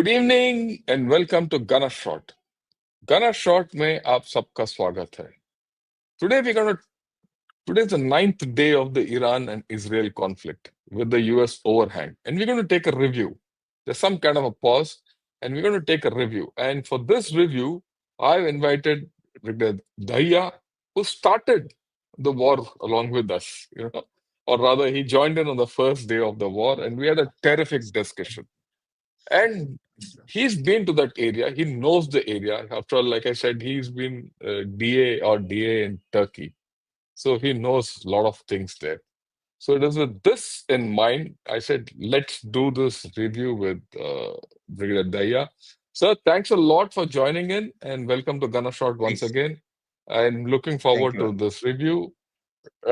Good evening and welcome to गना शॉट। गना शॉट में आप सबका स्वागत है। Today we gonna Today is the ninth day of the Iran and Israel conflict with the US overhang, and we're going to take a review. There's some kind of a pause, and we're going to take a review. And for this review, I've invited Dahiya, who started the war along with us, or rather, he joined in on the first day of the war, and we had a terrific discussion. And he's been to that area. He knows the area. After all, like I said, he's been DA in Turkey. So he knows a lot of things there. So it is with this in mind, I said, let's do this review with Brigadier Dahiya. Sir, thanks a lot for joining in and welcome to Gunner Shot once Thanks. again. I'm looking Thank forward you. to this review.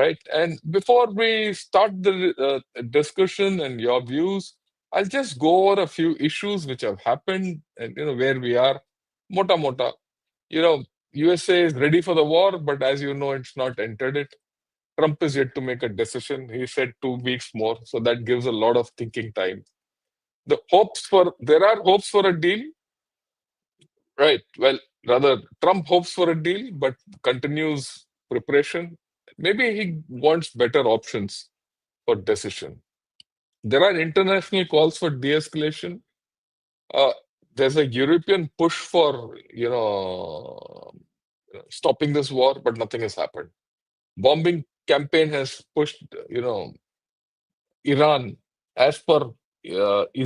Right. And before we start the discussion and your views, I'll just go over a few issues which have happened and where we are. Mota mota. USA is ready for the war, but as you know, it's not entered it. Trump is yet to make a decision. He said 2 weeks more, so that gives a lot of thinking time. There are hopes for a deal, right? Well, rather, Trump hopes for a deal, but continues preparation. Maybe he wants better options for decision. There are international calls for de-escalation. Uh, there's a European push for, stopping this war, but nothing has happened. Bombing campaign has pushed, Iran, as per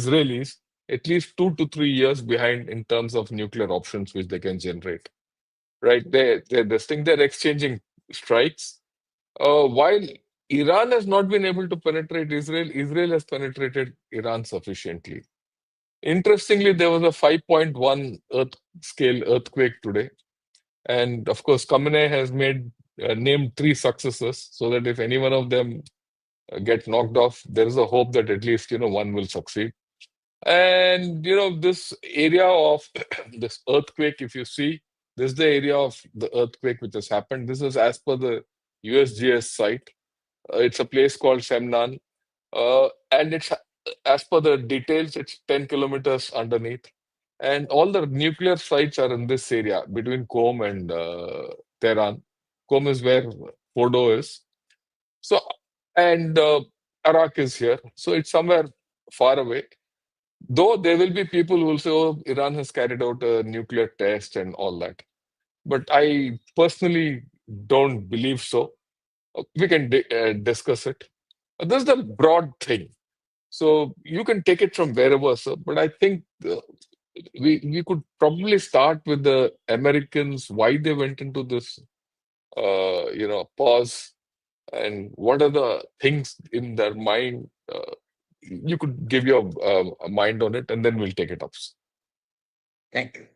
Israelis, at least 2 to 3 years behind in terms of nuclear options which they can generate. Right? They're exchanging strikes. While Iran has not been able to penetrate Israel, Israel has penetrated Iran sufficiently. Interestingly, there was a 5.1 scale earthquake today. And of course, Khamenei has named three successors so that if any one of them get knocked off, there is a hope that at least, one will succeed. And, this area of this earthquake, if you see, this is the area of the earthquake which has happened. This is as per the USGS site. It's a place called Semnan. And it's as per the details, it's 10 kilometers underneath. And all the nuclear sites are in this area between Qom and Tehran. Qom is where Fordo is. So, and Iraq is here. So it's somewhere far away. Though there will be people who will say, oh, Iran has carried out a nuclear test and all that. But I personally don't believe so. We can discuss it. This is the broad thing. So you can take it from wherever, sir. But I think we could probably start with the Americans, why they went into this, pause, and what are the things in their mind. You could give your mind on it, and then we'll take it up. Thank you.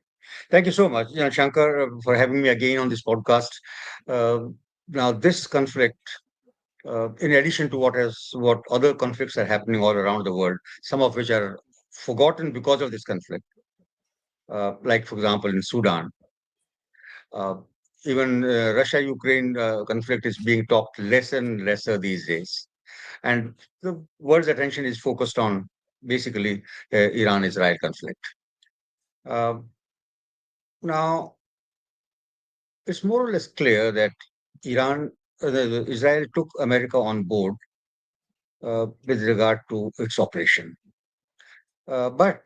Thank you so much, Shankar, for having me again on this podcast. Uh, Now, this conflict, in addition to what other conflicts are happening all around the world, some of which are forgotten because of this conflict, like for example in Sudan, uh, even Russia-Ukraine conflict is being talked less and lesser these days, and the world's attention is focused on basically Iran-Israel conflict. Uh, Now, it's more or less clear that Israel took America on board with regard to its operation. But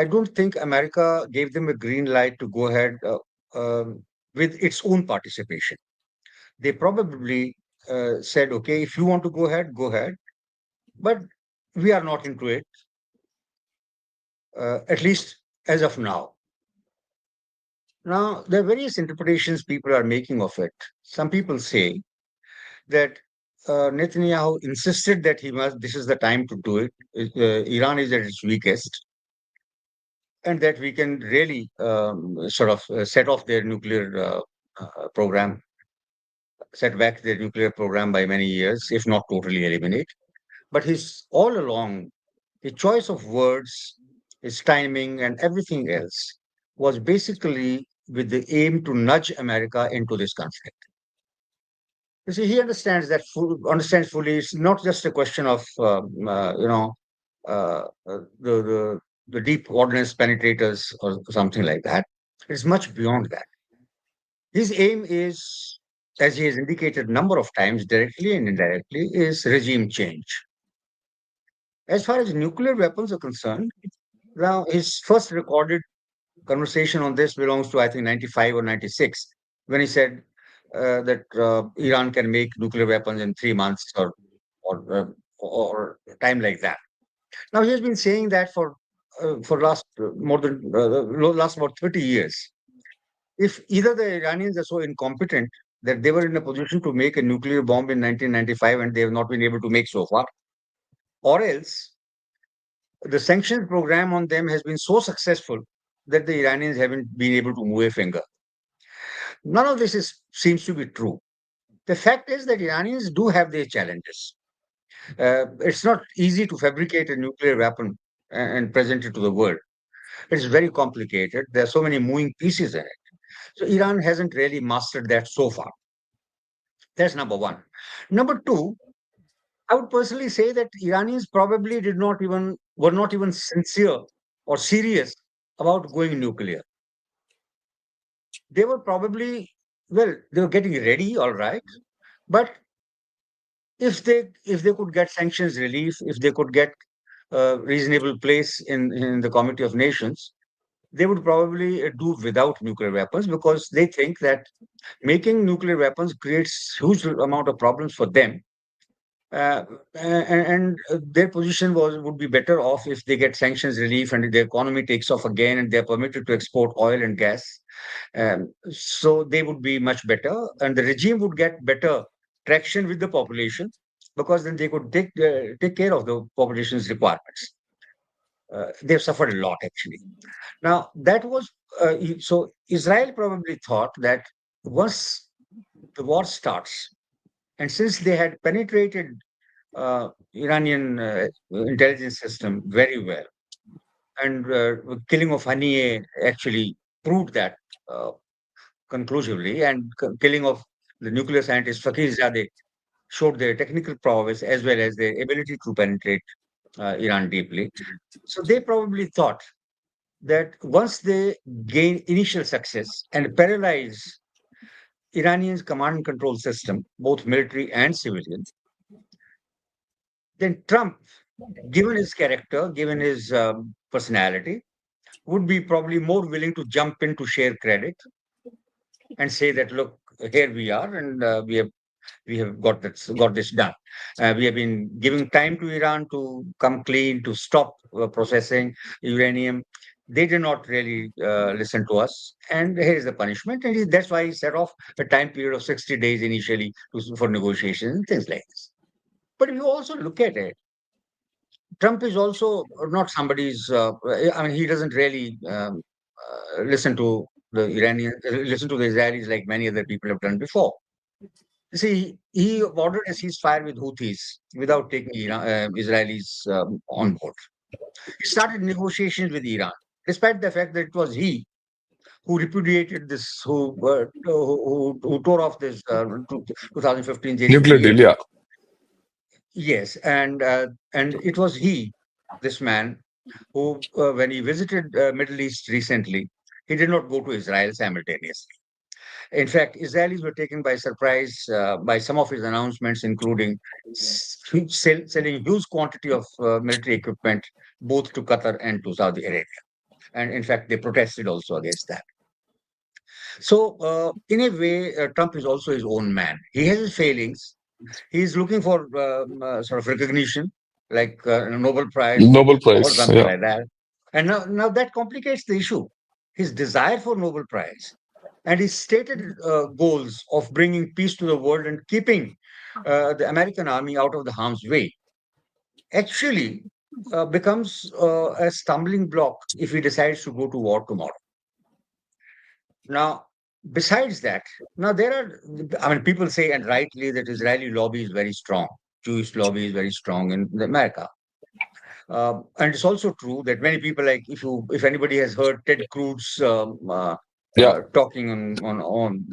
I don't think America gave them a green light to go ahead with its own participation. They probably said, okay, if you want to go ahead, but we are not into it, at least as of now. Now, there are various interpretations people are making of it. Some people say that Netanyahu insisted that this is the time to do it. Iran is at its weakest, and that we can really sort of set off their nuclear program, set back their nuclear program by many years, if not totally eliminate. But all along, his choice of words, his timing, and everything else was basically with the aim to nudge America into this conflict. You see, he understands fully. It's not just a question of uh, the the deep ordnance penetrators or something like that. It's much beyond that. His aim is, as he has indicated a number of times, directly and indirectly, is regime change. As far as nuclear weapons are concerned, now his first recorded conversation on this belongs to, I think, 95 or 96, when he said that Iran can make nuclear weapons in 3 months or time like that. Now he has been saying that for last about 30 years. If either the Iranians are so incompetent that they were in a position to make a nuclear bomb in 1995 and they have not been able to make so far, or else the sanctions program on them has been so successful that the Iranians haven't been able to move a finger. None of this seems to be true. The fact is that Iranians do have their challenges. It's not easy to fabricate a nuclear weapon and present it to the world. It's very complicated. There are so many moving pieces in it. So Iran hasn't really mastered that so far. That's number one. Number two, I would personally say that Iranians probably did not even were not even sincere or serious about going nuclear. They were probably, well, they were getting ready, all right, but if they could get sanctions relief, if they could get a reasonable place in the Committee of Nations, they would probably do without nuclear weapons because they think that making nuclear weapons creates huge amount of problems for them. Uh, and their position would be better off if they get sanctions relief and the economy takes off again and they're permitted to export oil and gas. So they would be much better, and the regime would get better traction with the population because then they could take care of the population's requirements. They've suffered a lot actually. Now that was so Israel probably thought that once the war starts, and since they had penetrated Iranian intelligence system very well, and killing of Haniyeh actually proved that uh, conclusively, and killing of the nuclear scientist Fakhrizadeh showed their technical prowess as well as their ability to penetrate Iran deeply. So they probably thought that once they gain initial success and paralyze Iranians' command and control system, both military and civilian, then Trump, given his character, given his personality, would be probably more willing to jump in to share credit and say that, look, here we are, and we have got this done. We have been giving time to Iran to come clean, to stop processing uranium. They did not really listen to us, and here is the punishment. And that's why he set off a time period of 60 days initially for negotiations and things like this. But if you also look at it, Trump is also not somebody's. I mean, he doesn't really listen to the listen to the Israelis like many other people have done before. You see, he ordered a ceasefire with Houthis without taking Israelis on board. He started negotiations with Iran, despite the fact that it was he who repudiated this, who tore off this 2015 Nuclear JCPOA. deal, yeah. Yes, and it was he, this man, who, when he visited Middle East recently, he did not go to Israel simultaneously. In fact, Israelis were taken by surprise by some of his announcements, including selling huge quantity of military equipment both to Qatar and to Saudi Arabia. And in fact, they protested also against that. So, in a way, Trump is also his own man. He has his failings. He's looking for sort of recognition, like a Nobel Prize Nobel or Prize, something yeah. like that. And now that complicates the issue. His desire for Nobel Prize and his stated goals of bringing peace to the world and keeping the American army out of the harm's way actually becomes a stumbling block if he decides to go to war tomorrow. Now, besides that, now there are, I mean, people say, and rightly, that Israeli lobby is very strong. Jewish lobby is very strong in America. And it's also true that many people, like if anybody has heard Ted Cruz Yeah. talking on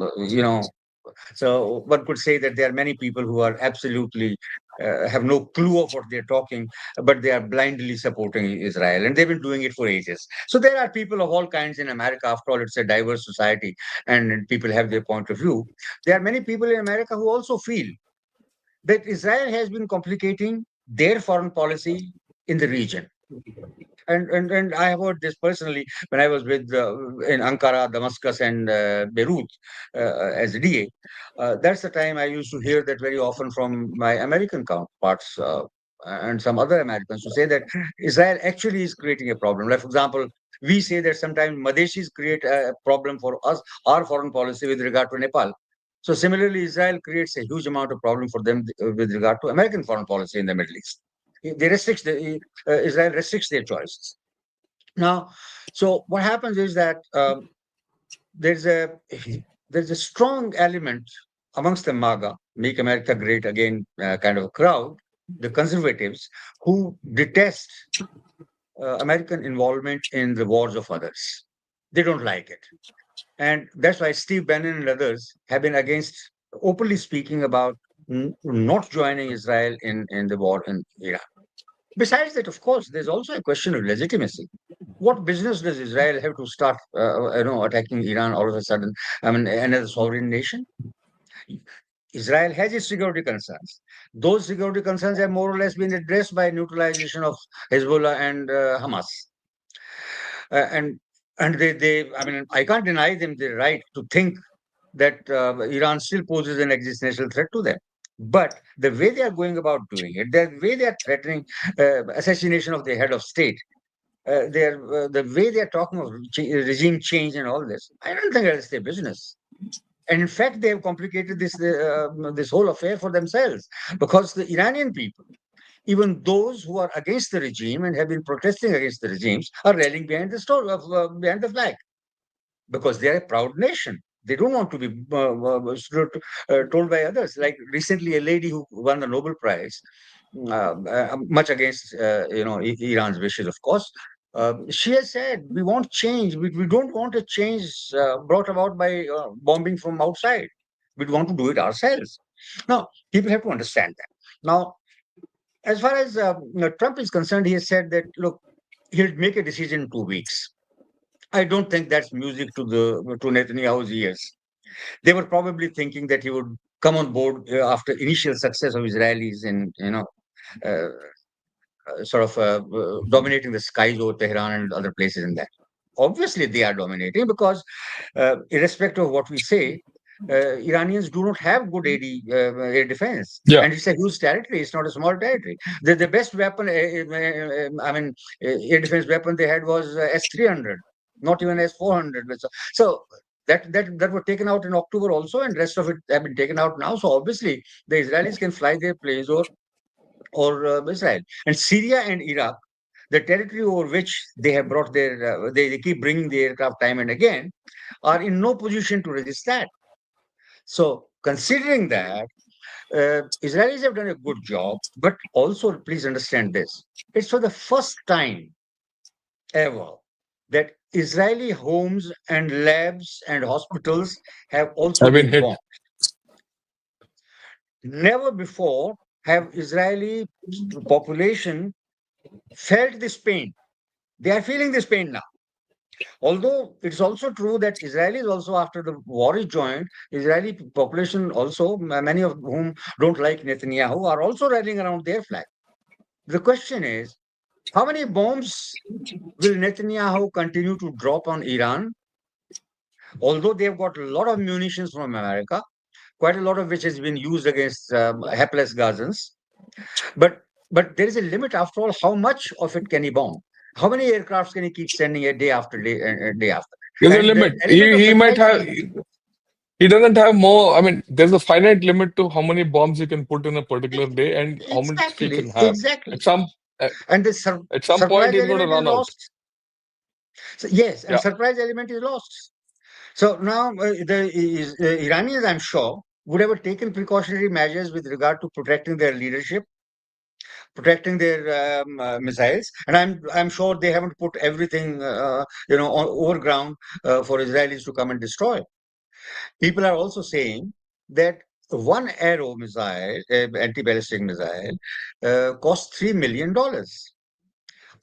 so one could say that there are many people who are absolutely have no clue of what they're talking, but they are blindly supporting Israel, and they've been doing it for ages. So there are people of all kinds in America. After all, it's a diverse society, and people have their point of view. There are many people in America who also feel that Israel has been complicating their foreign policy in the region. And I have heard this personally when I was with in Ankara, Damascus, and Beirut as a DA. That's the time I used to hear that very often from my American counterparts and some other Americans who say that Israel actually is creating a problem. Like, for example, we say that sometimes Madeshis create a problem for us, our foreign policy with regard to Nepal. So similarly, Israel creates a huge amount of problem for them with regard to American foreign policy in the Middle East. They restrict Israel restricts their choices. Now, so what happens is that there's a there's a strong element amongst the MAGA, Make America Great Again kind of a crowd, the conservatives, who detest American involvement in the wars of others. They don't like it. And that's why Steve Bannon and others have been against, openly speaking about not joining Israel in the war in Iraq. Besides that, of course, there's also a question of legitimacy. What business does Israel have to start, attacking Iran all of a sudden? I mean, another sovereign nation. Israel has its security concerns. Those security concerns have more or less been addressed by neutralization of Hezbollah and Hamas. And I mean, I can't deny them the right to think that Iran still poses an existential threat to them. But the way they are going about doing it, the way they are threatening assassination of the head of state, the way they are talking of regime change and all this, I don't think that's their business. And in fact, they have complicated this whole affair for themselves, because the Iranian people, even those who are against the regime and have been protesting against the regimes, are rallying behind behind the flag, because they are a proud nation. They don't want to be told by others. Like recently, a lady who won the Nobel Prize, much against Iran's wishes, of course. She has said, "We want change. We don't want a change brought about by bombing from outside. We want to do it ourselves." Now, people have to understand that. Now, as far as Trump is concerned, he has said that, look, he'll make a decision in 2 weeks. I don't think that's music to Netanyahu's ears. They were probably thinking that he would come on board after initial success of Israelis in uh, dominating the skies over Tehran and other places in that. Obviously, they are dominating because, irrespective of what we say, Iranians do not have good air defense, Yeah. and it's a huge territory. It's not a small territory. The best weapon, air defense weapon they had was S-300, not even S-400. So that were taken out in October also, and rest of it have been taken out now. So obviously, the Israelis can fly their planes or Israel. And Syria and Iraq, the territory over which they have brought they keep bringing the aircraft time and again, are in no position to resist that. So, considering that, Israelis have done a good job, but also please understand this: it's for the first time ever that Israeli homes and labs and hospitals have also I've been been hit. bombed. Never before have Israeli population felt this pain. They are feeling this pain now. Although it's also true that Israelis also, after the war is joined, Israeli population also, many of whom don't like Netanyahu, are also rallying around their flag. The question is, how many bombs will Netanyahu continue to drop on Iran? Although they've got a lot of munitions from America, quite a lot of which has been used against hapless Gazans. But there is a limit, after all. How much of it can he bomb? How many aircrafts can he keep sending a day after day, day after? There's a And the limit. element of He might surprise, have. He doesn't have more. I mean, there's a finite limit to how many bombs he can put in a particular day and how much he can exactly, have. exactly. At some at And the at some point, surprise he's going to element is run out. lost. So, yes, and Yeah. surprise element is lost. So now the Iranians, I'm sure, would have taken precautionary measures with regard to protecting their leadership, protecting their missiles, and I'm sure they haven't put everything over ground for Israelis to come and destroy. People are also saying that one arrow missile, anti-ballistic missile, costs $3 million.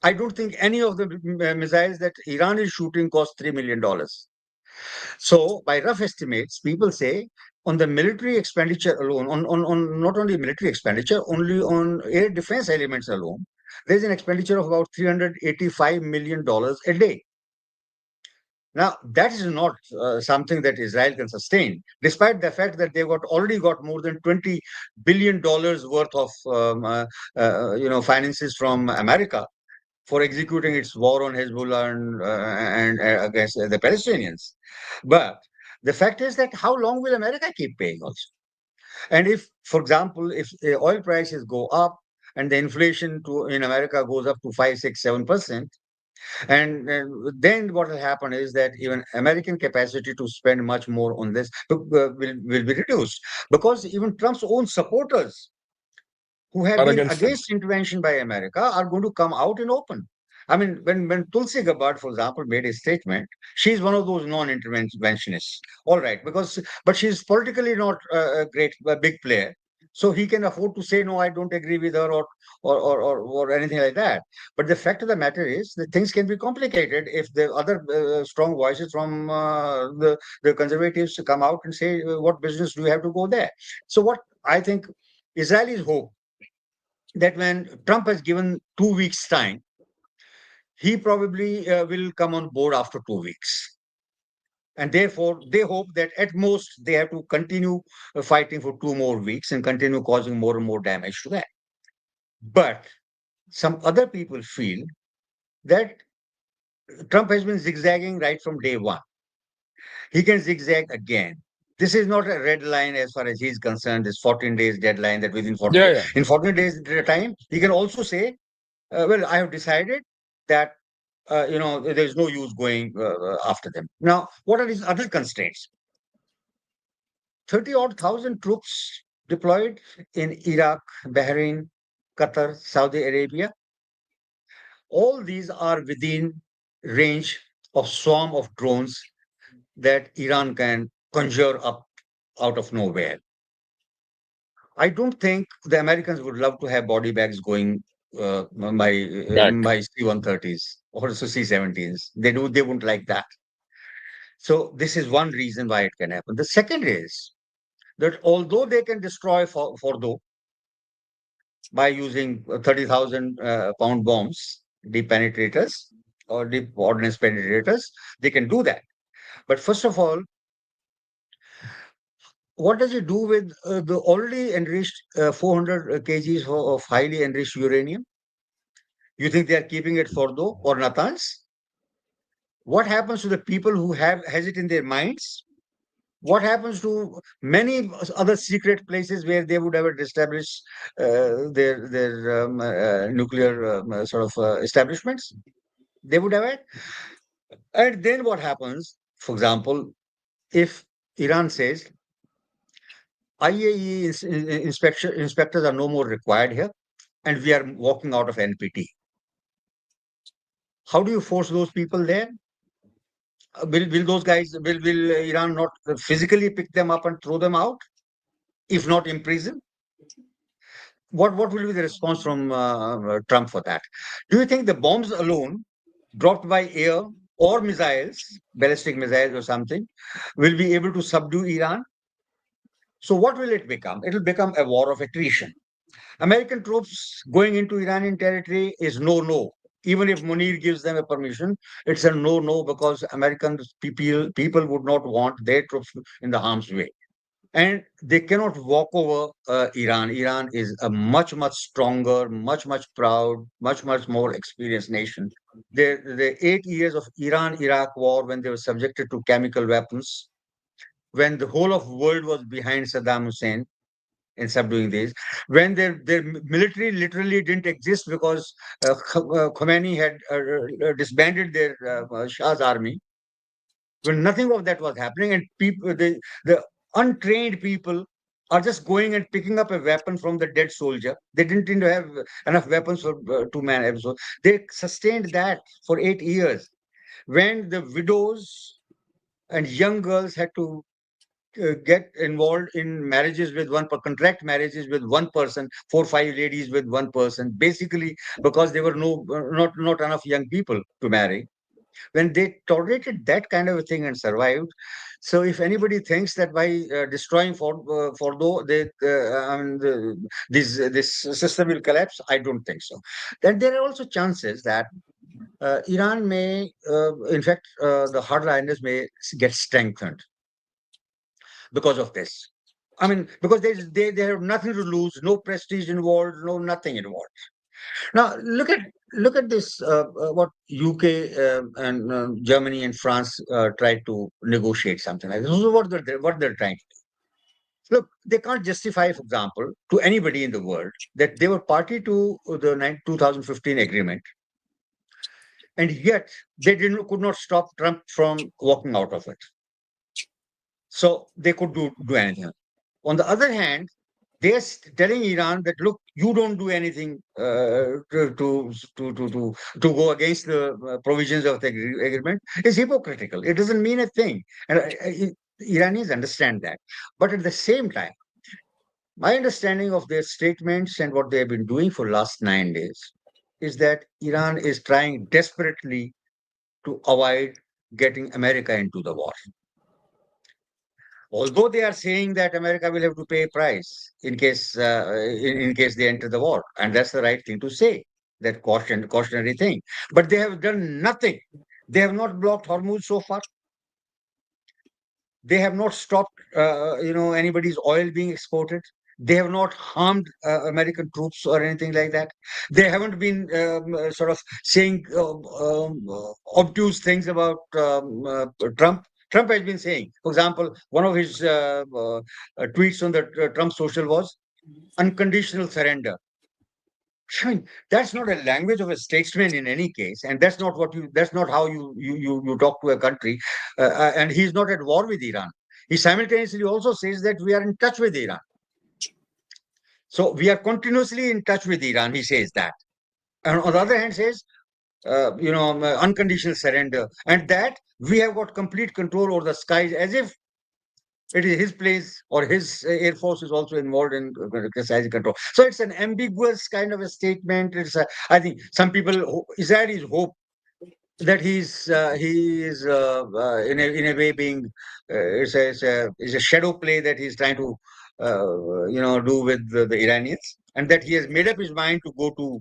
I don't think any of the missiles that Iran is shooting cost $3 million. So, by rough estimates, people say on the military expenditure alone, on not only military expenditure, only on air defense elements alone, there's an expenditure of about $385 million a day. Now, that is not something that Israel can sustain, despite the fact that they've already got more than $20 billion worth of finances from America for executing its war on Hezbollah and against the Palestinians. But the fact is that how long will America keep paying also? And if, for example, if oil prices go up and the inflation in America goes up to 5, 6, 7%, and then what will happen is that even American capacity to spend much more on this will be reduced, because even Trump's own supporters who have Are been against him. against intervention by America are going to come out in open. I mean, when Tulsi Gabbard, for example, made a statement, she's one of those non-interventionists. All right, but she's politically not a big player, so he can afford to say no, I don't agree with her, or anything like that. But the fact of the matter is that things can be complicated if the other strong voices from the conservatives come out and say, what business do you have to go there? So what I think Israelis hope that when Trump has given 2 weeks' time, he probably will come on board after 2 weeks. And therefore, they hope that at most they have to continue fighting for 2 more weeks and continue causing more and more damage to that. But some other people feel that Trump has been zigzagging right from day one. He can zigzag again. This is not a red line as far as he's concerned, this 14 days deadline that within 14 Yeah, days. yeah. In 14 days at a time, he can also say, well, I have decided that there's no use going after them. Now, what are his other constraints? 30 odd thousand troops deployed in Iraq, Bahrain, Qatar, Saudi Arabia. All these are within range of swarm of drones that Iran can conjure up out of nowhere. I don't think the Americans would love to have body bags going Back. by C-130s or C-17s. They wouldn't like that. So this is one reason why it can happen. The second is that although they can destroy Fordo by using 30,000 pound bombs, deep penetrators or deep ordnance penetrators, they can do that. But first of all, what does it do with the already enriched 400 kgs of highly enriched uranium? You think they are keeping it for Fordo or Natanz? What happens to the people who has it in their minds? What happens to many other secret places where they would have established their nuclear sort of establishments? They would have it. And then what happens, for example, if Iran says IAE inspectors are no more required here and we are walking out of NPT, how do you force those people there? Will those guys, will Iran not physically pick them up and throw them out, if not imprison? What will be the response from Trump for that? Do you think the bombs alone, dropped by air or missiles, ballistic missiles or something, will be able to subdue Iran? So what will it become? It will become a war of attrition. American troops going into Iranian territory is no. Even if Munir gives them a permission, it's a no because American people would not want their troops in the harm's way. And they cannot walk over Iran. Iran is a much stronger, much proud, much more experienced nation. The 8 years of Iran-Iraq war, when they were subjected to chemical weapons, when the whole of world was behind Saddam Hussein in subduing these, when their military literally didn't exist because Khomeini had disbanded their Shah's army, when nothing of that was happening, and the untrained people are just going and picking up a weapon from the dead soldier. They didn't even have enough weapons for two-man episode. They sustained that for 8 years when the widows and young girls had to get involved in marriages with contract marriages with one person, 4 5 ladies with one person, basically because there were not enough young people to marry. When they tolerated that kind of a thing and survived, so if anybody thinks that by destroying Fordo, this system will collapse, I don't think so. Then there are also chances that Iran may, in fact, the hardliners may get strengthened because of this. I mean, because they have nothing to lose, no prestige involved, no nothing involved. Now look at this. What UK and Germany and France tried to negotiate something like this. This is what they're trying to do. Look, they can't justify, for example, to anybody in the world that they were party to the 2015 agreement, and yet they didn't could not stop Trump from walking out of it. So they could do anything. On the other hand, they're telling Iran that look, you don't do anything to go against the provisions of the agreement is hypocritical. It doesn't mean a thing, and Iranians understand that. But at the same time, my understanding of their statements and what they have been doing for last 9 days is that Iran is trying desperately to avoid getting America into the war. Although they are saying that America will have to pay a price in case they enter the war, and that's the right thing to say, that cautionary thing. But they have done nothing. They have not blocked Hormuz so far. They have not stopped, anybody's oil being exported. They have not harmed American troops or anything like that. They haven't been sort of saying obtuse things about Trump. Trump has been saying, for example, one of his tweets on the Trump social was unconditional surrender. I mean, that's not a language of a statesman in any case, and that's not how you talk to a country. And he's not at war with Iran. He simultaneously also says that we are in touch with Iran. So we are continuously in touch with Iran. He says that, and on the other hand, says unconditional surrender, and that we have got complete control over the skies, as if it is his place or his air force is also involved in exercising control. So it's an ambiguous kind of a statement. I think some people, Israelis hope that he is in a way being it's a shadow play that he's trying to do with the Iranians, and that he has made up his mind to go to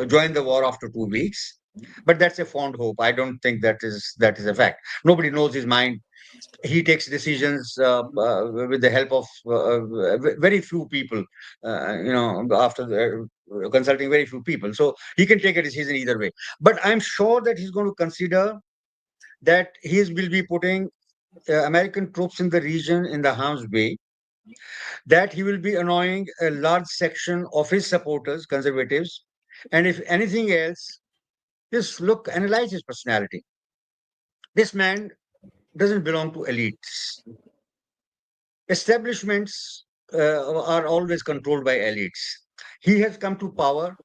join the war after 2 weeks. But that's a fond hope. I don't think that is a fact. Nobody knows his mind. He takes decisions with the help of very few people, after consulting very few people. So he can take a decision either way. But I'm sure that he's going to consider that he will be putting American troops in the region in the harm's way, that he will be annoying a large section of his supporters, conservatives. And if anything else, analyze his personality. This man doesn't belong to elites. Establishments are always controlled by elites. He has come to power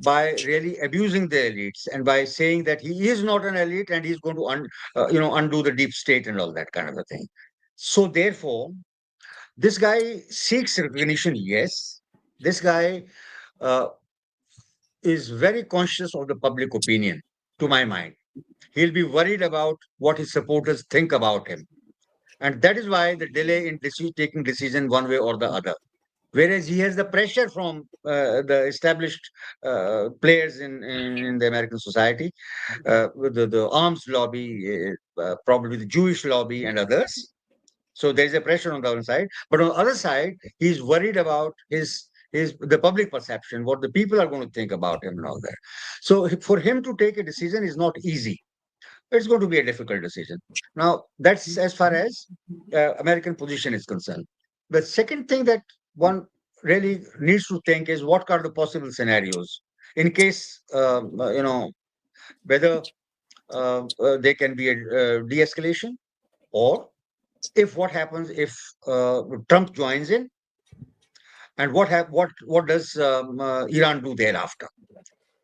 by really abusing the elites and by saying that he is not an elite and he's going to undo the deep state and all that kind of a thing. So therefore, this guy seeks recognition. Yes, this guy uh, is very conscious of the public opinion. To my mind, he'll be worried about what his supporters think about him. And that is why the delay in taking decision one way or the other. Whereas he has the pressure from the established players in the American society, with the arms lobby, probably the Jewish lobby and others. So there is a pressure on the other side. But on the other side, he's worried about his the public perception, what the people are going to think about him and all that. So for him to take a decision is not easy. It's going to be a difficult decision. Now, that's as far as American position is concerned. The second thing that one really needs to think is what are the possible scenarios in case, whether there can be a de-escalation, or if what happens if Trump joins in, and what does Iran do thereafter.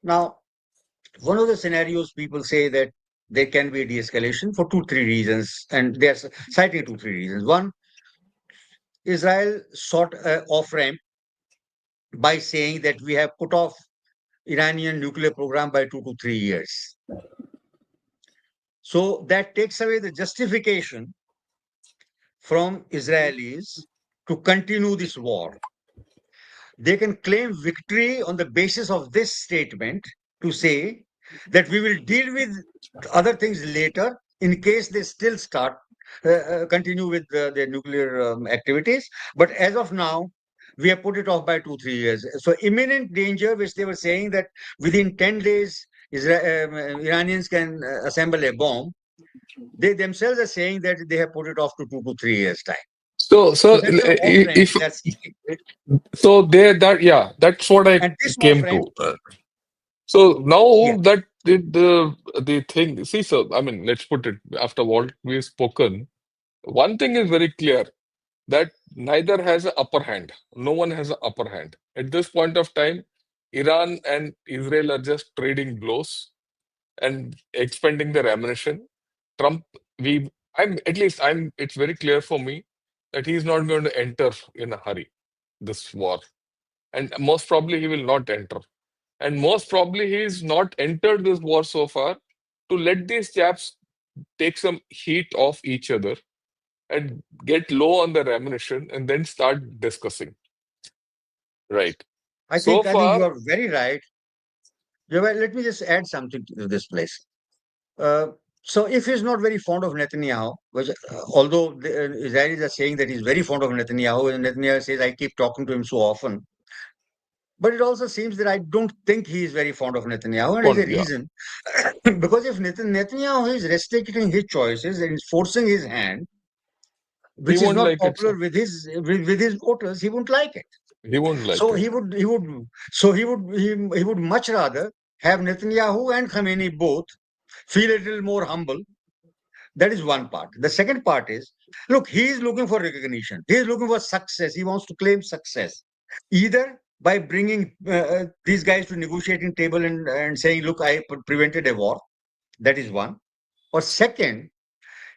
Now, one of the scenarios people say that there can be a de-escalation for 2 3 reasons, and they're citing 2 3 reasons. One, Israel sought an off ramp by saying that we have put off Iranian nuclear program by 2 to 3 years. So that takes away the justification from Israelis to continue this war. They can claim victory on the basis of this statement to say that we will deal with other things later in case they still continue with their nuclear activities. But as of now, we have put it off by 2 3 years. So imminent danger, which they were saying that within 10 days, Iranians can assemble a bomb. They themselves are saying that they have put it off to 2 to 3 years time. So So that's an off ramp if they are seeking. so, there that yeah, that's what I And this off came ramp, to. So yeah, now that the thing, see, so I mean, let's put it after what we've spoken. One thing is very clear that neither has an upper hand. No one has an upper hand at this point of time. Iran and Israel are just trading blows and expending their ammunition. Trump, I'm at least I'm. It's very clear for me that he's not going to enter in a hurry this war, and most probably he will not enter. And most probably he's not entered this war so far to let these chaps take some heat off each other and get low on their ammunition and then start discussing. Right. So I think you far, are very right. Yeah, well, let me just add something to this place. Uh, so if he's not very fond of Netanyahu, which although the Israelis are saying that he's very fond of Netanyahu, and Netanyahu says I keep talking to him so often, but it also seems that I don't think he is very fond of Netanyahu, and there's a yeah, reason. Because if Netanyahu is restricting his choices and is forcing his hand, he which is won't not like it, sir. popular with his voters, he won't like it. He won't like So it. he would much rather have Netanyahu and Khamenei both feel a little more humble. That is one part. The second part is, look, he is looking for recognition. He is looking for success. He wants to claim success, either by bringing these guys to negotiating table and saying, look, I prevented a war. That is one. Or second,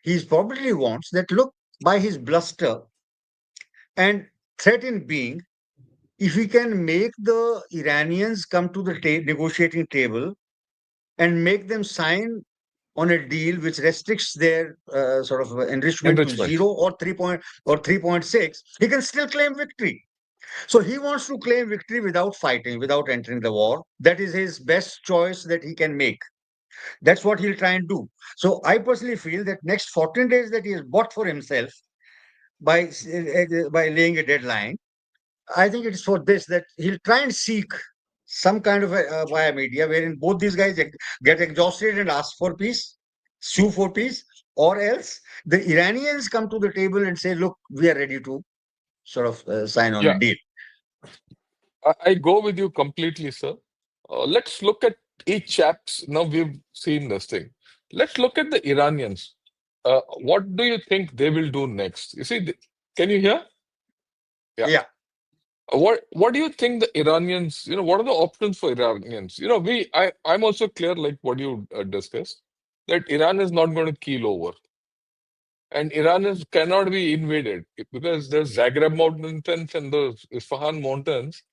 he probably wants that, look, by his bluster and threat in being, if we can make the Iranians come to the negotiating table and make them sign on a deal which restricts their sort of enrichment to Enrichment. 0 or 3.6, he can still claim victory. So he wants to claim victory without fighting, without entering the war. That is his best choice that he can make. That's what he'll try and do. So I personally feel that next 14 days that he has bought for himself by laying a deadline, I think it's for this that he'll try and seek some kind of a via media wherein both these guys get exhausted and ask for peace, sue for peace, or else the Iranians come to the table and say, "Look, we are ready to sort of sign on a Yeah, deal." I go with you completely, sir. Let's look at each chaps. Now we've seen this thing. Let's look at the Iranians. What do you think they will do next? You see, can you hear? Yeah. Yeah, What do you think the Iranians, what are the options for Iranians? I'm also clear, like what you discussed, that Iran is not going to keel over. And cannot be invaded because the Zagreb Mountains and the Isfahan Mountains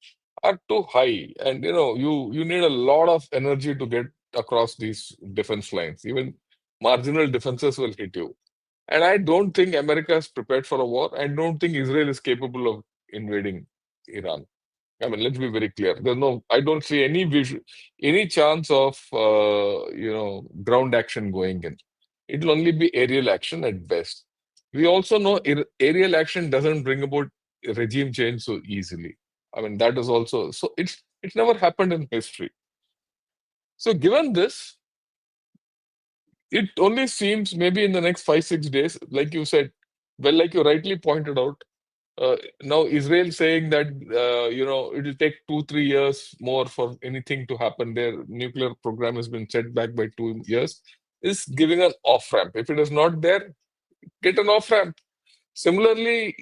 are too high. And you need a lot of energy to get across these defense lines. Even marginal defenses will hit you. And I don't think America is prepared for a war. I don't think Israel is capable of invading Iran. I mean, let's be very clear. I don't see any chance of, ground action going in. It'll only be aerial action at best. We also know aerial action doesn't bring about regime change so easily. I mean, that is also, so it's never happened in history. So given this, it only seems maybe in the next 5 6 days, like you said, well, like you rightly pointed out, now Israel saying that it'll take 2 3 years more for anything to happen. Their nuclear program has been set back by 2 years. Is giving an off ramp. If it is not there, get an off ramp. Similarly,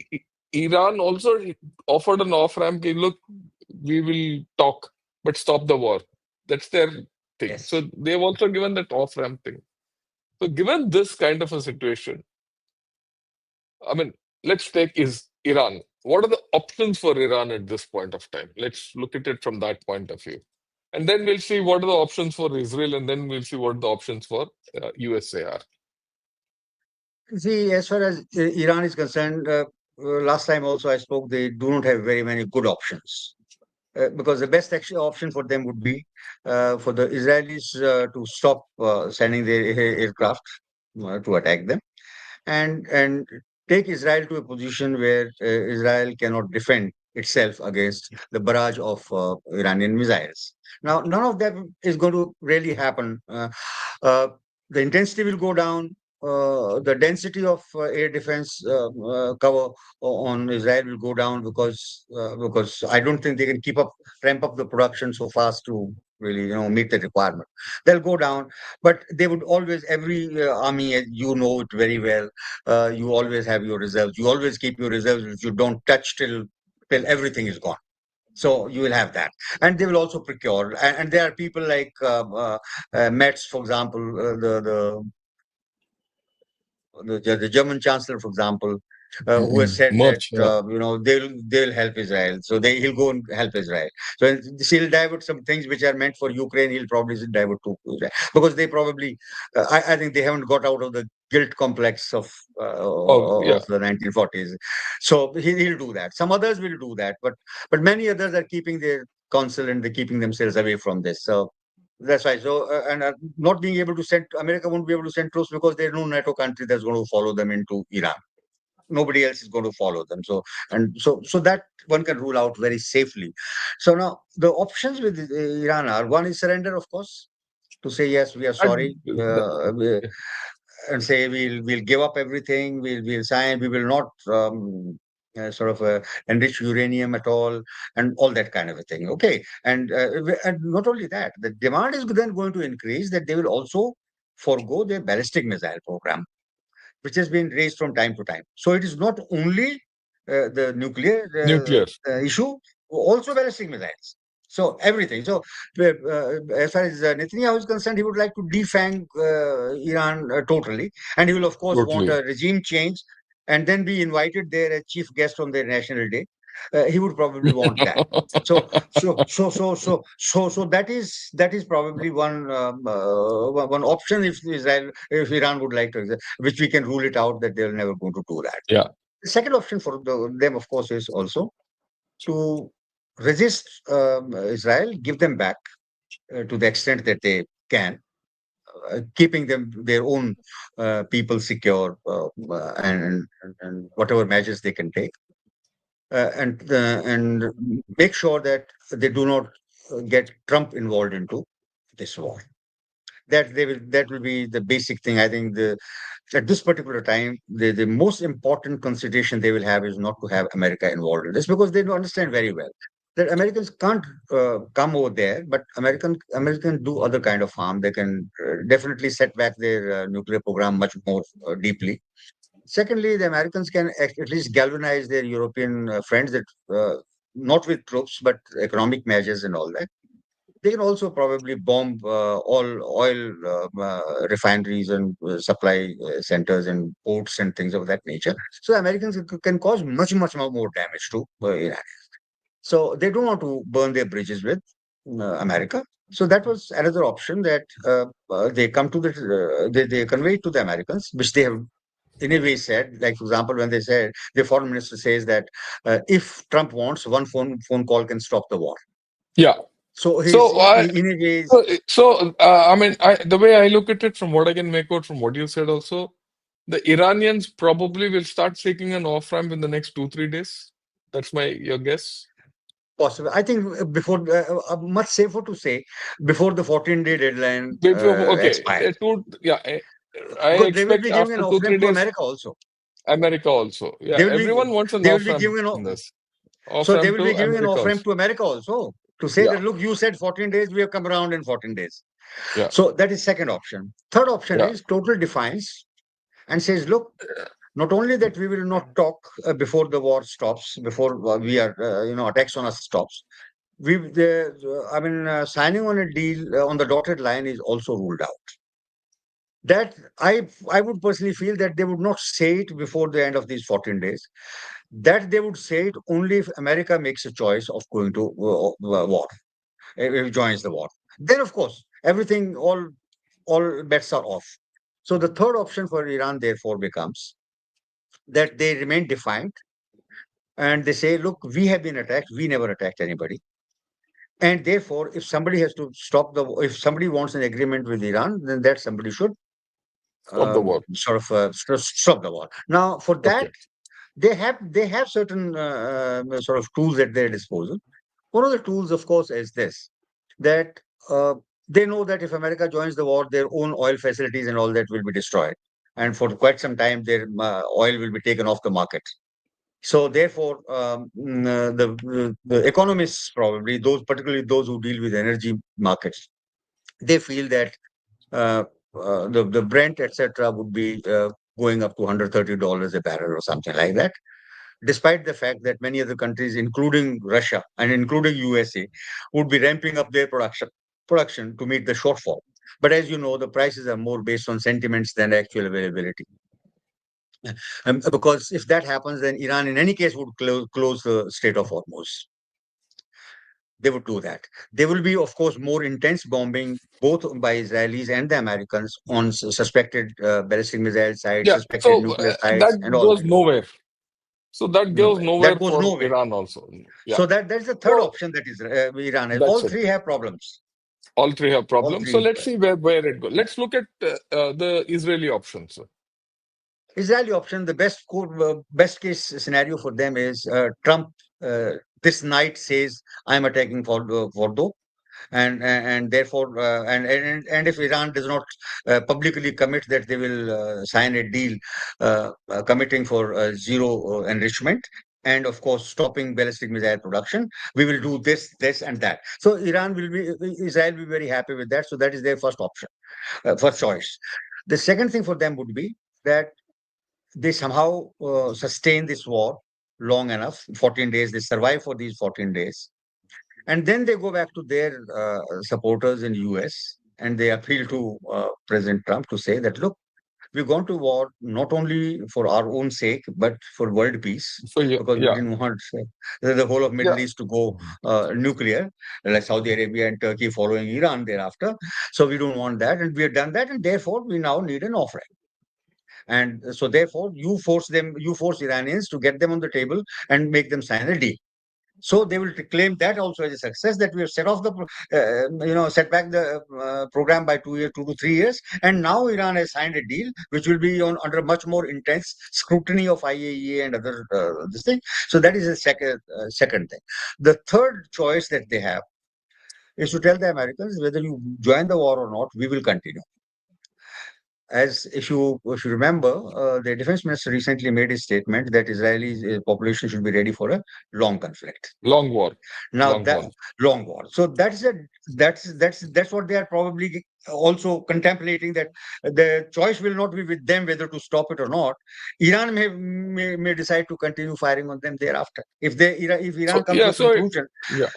Iran also offered an off ramp. Look, we will talk, but stop the war. That's their thing. yes. So they've also given that off ramp thing. So given this kind of a situation, I mean, let's take Iran. What are the options for Iran at this point of time? Let's look at it from that point of view. And then we'll see what are the options for Israel, and then we'll see what the options for USA are. See, as far as Iran is concerned, last time also I spoke, they do not have very many good options. Because the best option for them would be for the Israelis to stop sending their aircraft to attack them, and take Israel to a position where Israel cannot defend itself against the barrage of Iranian missiles. Now, none of that is going to really happen. Uh, the intensity will go down. The density of air defense cover on Israel will go down because I don't think they can ramp up the production so fast to really meet the requirement. They'll go down, but they would always every army, as you know it very well, you always have your reserves. You always keep your reserves which you don't touch till everything is gone. So you will have that, and they will also procure. And there are people like Metz, for example, the German chancellor, for example, who has said that Merch, yeah. they'll help Israel. So he'll go and help Israel. So he'll divert some things which are meant for Ukraine. He'll probably divert to Israel because they probably, I think they haven't got out of the guilt complex Oh, of yeah. the 1940s. So he'll do that. Some others will do that, but many others are keeping their counsel and they're keeping themselves away from this. So that's right. So, and not being able to send, America won't be able to send troops because there's no NATO country that's going to follow them into Iran. Nobody else is going to follow them. So that one can rule out very safely. So now the options with Iran are: one is surrender, of course, to say yes, we are sorry, And the, yeah. and say we'll give up everything, we'll sign, we will not sort of enrich uranium at all, and all that kind of a thing. Okay, and not only that, the demand is then going to increase that they will also forego their ballistic missile program, which has been raised from time to time. So it is not only the nuclear Nuclear. issue, also ballistic missiles. So everything. So as far as Netanyahu is concerned, he would like to defang Iran totally, and he will of course want Totally. a regime change, and then be invited there as chief guest on their national day. He would probably want that. So that is probably one option if Iran would like to, which we can rule it out that they're never going to do that. Yeah. The second option for them, of course, is also to resist Israel, give them back to the extent that they can, keeping them their own people secure, and whatever measures they can take, and make sure that they do not get Trump involved into this war. That will be the basic thing. I think at this particular time, the most important consideration they will have is not to have America involved in this, because they do understand very well that Americans can't come over there, but American do other kind of harm. They can definitely set back their nuclear program much more deeply. Secondly, the Americans can at least galvanize their European friends, that not with troops but economic measures and all that. They can also probably bomb all oil refineries and supply centers and ports and things of that nature. So Americans can cause much, much more damage to Iran. So they don't want to burn their bridges with America. So that was another option that they come to they convey to the Americans, which they have in a way said. Like, for example, when they said, the foreign minister says that if Trump wants, one phone call can stop the war. Yeah. So So, in a way, I mean, the way I look at it, from what I can make out from what you said, also, the Iranians probably will start taking an off ramp in the next 2, 3 days. That's your guess. possible. I think before, much safer to say, before the 14-day deadline Okay, expires, yeah, I because they will expect be giving after an two, off three ramp to days, America also. America also. Yeah, They will be everyone wants an they will off be ramp giving an in this. Off so they ramp will be to giving an America off ramp also. to America also, to say Yeah, that, look, you said 14 days, we have come around in 14 days. yeah, So that is second option. Third option yeah. is total defiance, and says, look, not only that we will not talk before the war stops, before we are attacks on us stops. I mean, signing on a deal on the dotted line is also ruled out. That I would personally feel that they would not say it before the end of these 14 days. That they would say it only if America makes a choice of going to war, if it joins the war. Then, of course, everything, all bets are off. So the third option for Iran, therefore, becomes that they remain defiant and they say, look, we have been attacked. We never attacked anybody. And therefore, if somebody has to stop if somebody wants an agreement with Iran, then that somebody should Stop the war. sort of stop the war. Now, for that, Okay. they have certain sort of tools at their disposal. One of the tools, of course, is this: that uh, they know that if America joins the war, their own oil facilities and all that will be destroyed, and for quite some time, their oil will be taken off the market. So therefore, the economists, probably those, particularly those who deal with energy markets, they feel that uh, the Brent, etc., would be going up to $130 a barrel or something like that. Despite the fact that many other countries, including Russia and including USA, would be ramping up their production to meet the shortfall. But as you know, the prices are more based on sentiments than actual availability. Because if that happens, then Iran, in any case, would close the Strait of Hormuz. They would do that. There will be, of course, more intense bombing, both by Israelis and the Americans, on suspected ballistic missile sites, Yeah. suspected So nuclear sites, and that all goes that. nowhere. So that goes Nowhere. That nowhere goes for nowhere. Iran also. Yeah. So that's the third So option that is Iran has. All that's it. three have problems. All three have All problems. So three. let's see where it goes. Let's look at the Israeli options. Israeli option, the best case scenario for them is Trump this night says, "I'm attacking Fordo," and therefore and if Iran does not publicly commit that they will sign a deal committing for zero enrichment and of course stopping ballistic missile production, we will do this and that. So Israel will be very happy with that. So that is their first option, first choice. The second thing for them would be that they somehow sustain this war long enough, 14 days, they survive for these 14 days, and then they go back to their supporters in US and they appeal to President Trump to say that, look, we've gone to war not only for our own sake, but for world peace, So yeah, because we yeah, didn't want the whole of yeah. Middle East to go nuclear, like Saudi Arabia and Turkey following Iran thereafter. So we don't want that. And we have done that. And therefore, we now need an offering. And so therefore, you force Iranians to get them on the table and make them sign a deal. So they will claim that also as a success, that we have set off set back the program by 2 years, 2 to 3 years, and now Iran has signed a deal which will be on under much more intense scrutiny of IAEA and other this thing. So that is the second thing. The third choice that they have is to tell the Americans, whether you join the war or not, we will continue. As if you remember, the defense minister recently made a statement that Israeli population should be ready for a long conflict. Long war, Now long that war. long war. So that's what they are probably also contemplating, that the choice will not be with them whether to stop it or not. Iran may decide to continue firing on them thereafter. If Iran So comes yeah, to conclusion yeah.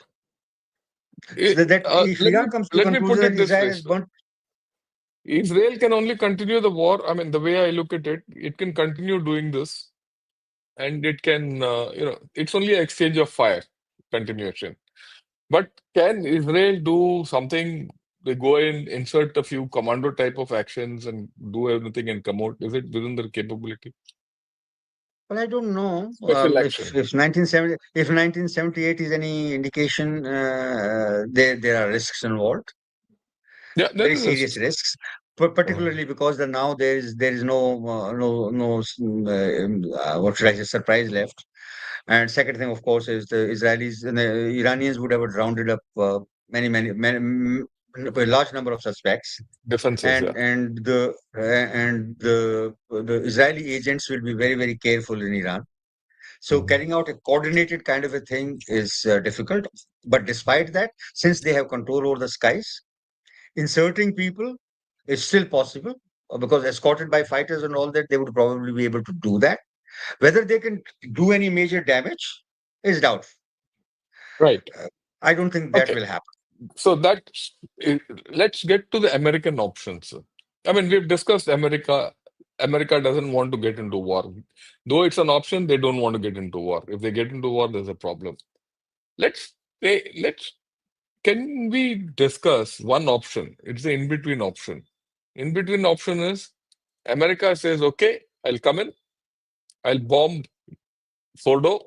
that if Let me Iran comes to let me conclusion put that it this Israel way, has sir. burnt. Israel can only continue the war. I mean, the way I look at it, it can continue doing this, and it can, it's only an exchange of fire, continuation. But can Israel do something? They go in, insert a few commando type of actions, and do everything and come out. Is it within their capability? Well, I don't know Special action. if 1978 is any indication. There are risks involved, Yeah, there very is serious risks. risks, but Mhm. particularly because now there is no what should I say, surprise left. And second thing, of course, is the Israelis and the Iranians would have rounded up a large number of suspects, Defenses, yeah. and the Israeli agents will be very, very careful in Iran. So Mhm. carrying out a coordinated kind of a thing is difficult. But despite that, since they have control over the skies, inserting people is still possible, because escorted by fighters and all that, they would probably be able to do that. Whether they can do any major damage is doubtful. Right. Uh, I don't think that Okay. will happen. So let's get to the American options. I mean, we've discussed America. America doesn't want to get into war. Though it's an option, they don't want to get into war. If they get into war, there's a problem. Let's can we discuss one option? It's the in-between option. In-between option is America says, okay, I'll come in, I'll bomb Fordo,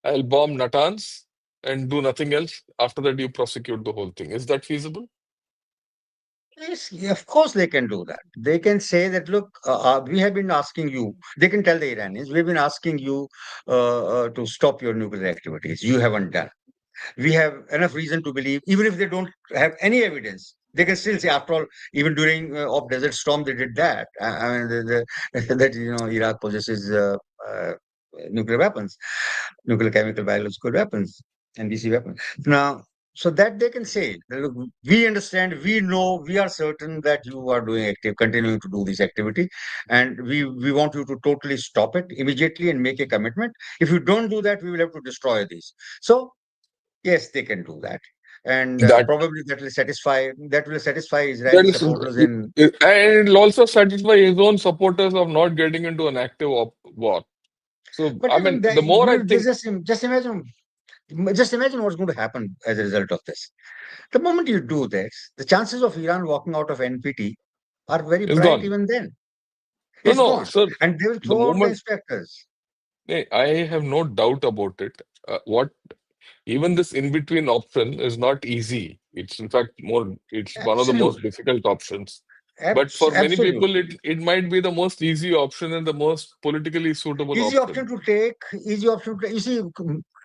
I'll bomb Natanz, and do nothing else. After that, you prosecute the whole thing. Is that feasible? Yes, yeah, of course they can do that. They can say that, look, we have been asking you, they can tell the Iranians, we've been asking you to stop your nuclear activities. You haven't done. We have enough reason to believe, even if they don't have any evidence, they can still say, after all, even during of Desert Storm, they did that. I mean, that Iraq possesses nuclear weapons, nuclear, chemical, biological weapons, NBC weapons. Now, so that they can say, look, we understand, we know, we are certain that you are doing active, continuing to do this activity, and we want you to totally stop it immediately and make a commitment. If you don't do that, we will have to destroy these. So yes, they can do that, and That probably that will satisfy that Israeli is, supporters in. and it'll also satisfy his own supporters of not getting into an active war. So, But I even mean, that, the more I think just imagine what's going to happen as a result of this. The moment you do this, the chances of Iran walking out of NPT are very is bright. gone. Even then, No, it's no, gone, sir. and they will The throw out the moment inspectors. I have no doubt about it. What even this in-between option is not easy. It's in fact it's one of the most Absolutely, difficult options. But for many people, absolutely. it might be the most easy option and the most politically suitable Easy option option. to take. Easy option to. You see,